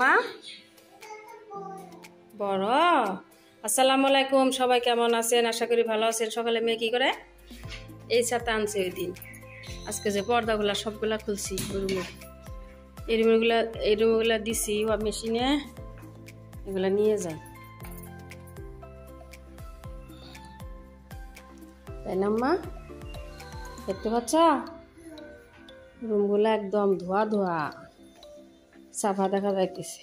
মা বড় আসসালামু আলাইকুম সবাই কেমন আছেন আশা করি ভালো আছেন সকালে মেয়ে কি করে এই ছাতা আনছে ওই দিন আজকে যে পর্দাগুলা সবগুলা খুলছি এই রুমগুলা দিছি ওয়াব মেশিনে এগুলা নিয়ে যায় তাই না মা দেখতে পাচ্ছ রুমগুলা একদম ধোয়া ধোয়া সাফা দেখা যাইতেছে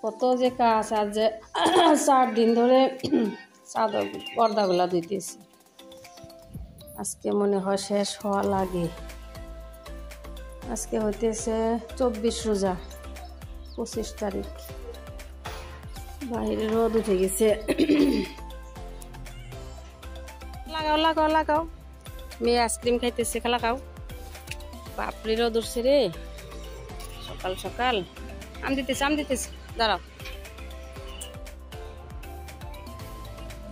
কত যে কাজ আর যে 4 দিন ধরে চাদর পর্দাগুলা ধুইতেছি আজকে মনে হয় শেষ হওয়া লাগে আজকে হইতেছে 24 রোজা 25 তারিখ বাইরে রোদ উঠে গেছে লাগাও লাগাও লাগাও মেয়ে আইসক্রিম খাইতেছে লাগাও বাপরে রোদ উঠছে রে সকাল সকাল আম দিতেছে দাঁড়াও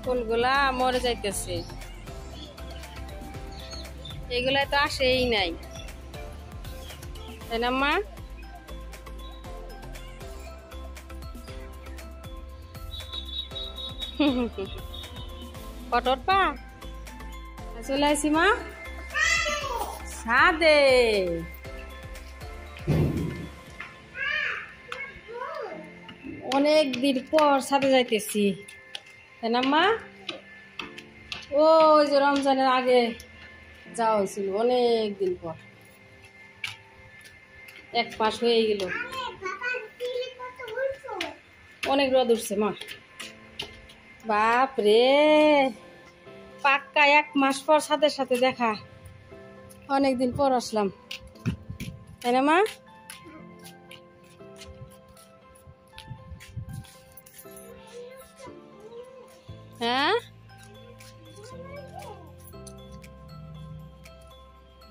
ফুলগুলা মরে যাইতেছে এগুলা তো আসেই নাই তাই না মা কটর পা চলে আসি মা ছাদে অনেক দিন পর ছাদে যাইতেছি তাই না মা ওই যে রমজানের আগে যাওয়া হয়েছিল অনেক দিন পর 1 মাস হয়ে গেল অনেক রোদ উঠছে মা বাপ রে পাক্কা 1 মাস পর ছাদের সাথে দেখা অনেকদিন পর আসলাম তাই না মা হ্যাঁ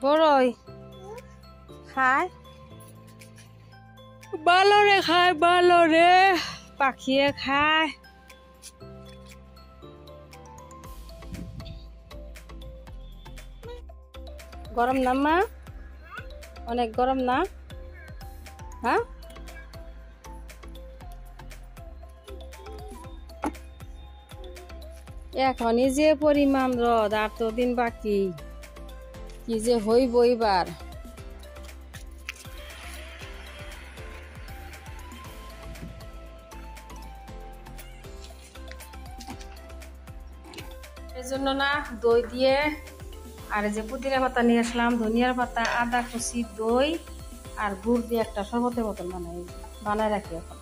বড়ই খায় ভালো রে খায় ভালো রে পাখিয়ে খায় গরম না মা অনেক গরম না হ্যাঁ এখনই যে পরিমাণ রোদ আর তো দিন বাকি কি যে হইব এবার এজন্য না দই দিয়ে আর যে পুদিনা পাতা নিয়ে আসলাম ধনিয়ার পাতা আদা কুচি দই আর গুড় দিয়ে একটা শরবতের বোতল বানাই রাখি এখন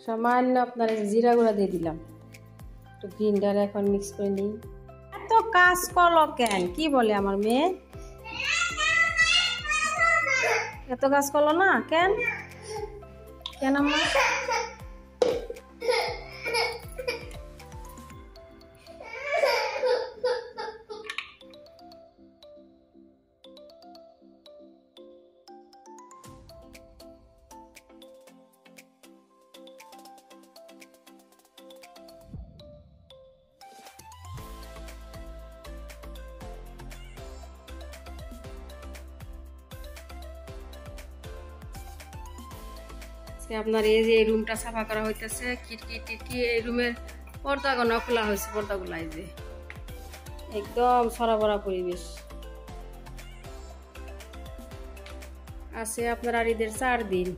সামান্য আপনার জিরা গুঁড়া দিয়ে দিলাম একটু গ্রিন্ডার এখন মিক্স করে নিই এত কাজ করলো কেন কি বলে আমার মেয়ে এত কাজ করলো না কেন কেন আমার আপনার এই যে রুমটা সাফা করা হইতেছে খিড়কি টিটকি এই রুমের পর্দাগুলো খোলা হয়েছে পর্দাগুলো এই যে একদম সরাবরা পরিবেশ আছে আপনার আর ঈদের 4 দিন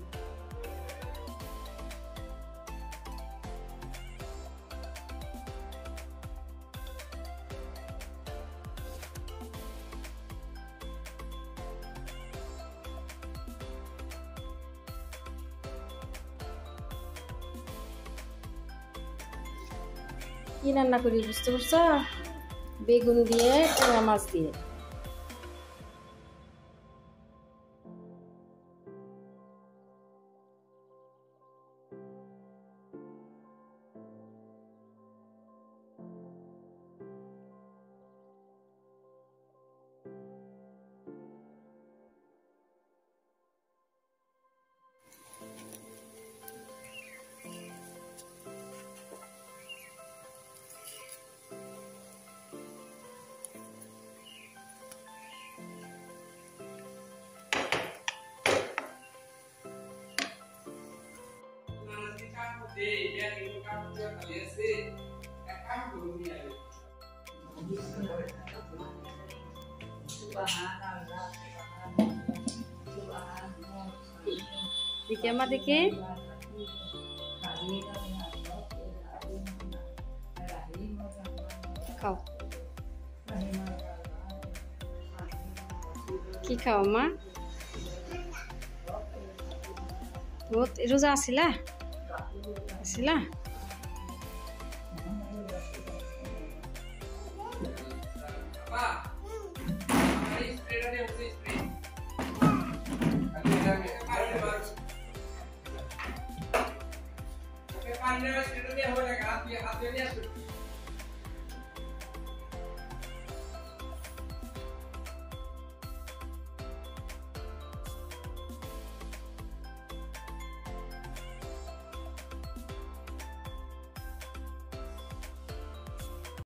কি রান্না করি বুঝতে পারছো বেগুন দিয়ে পোড়া মাছ দিয়ে দেখি আমার দেখি খাও কি খাও মা রোজা আসিলা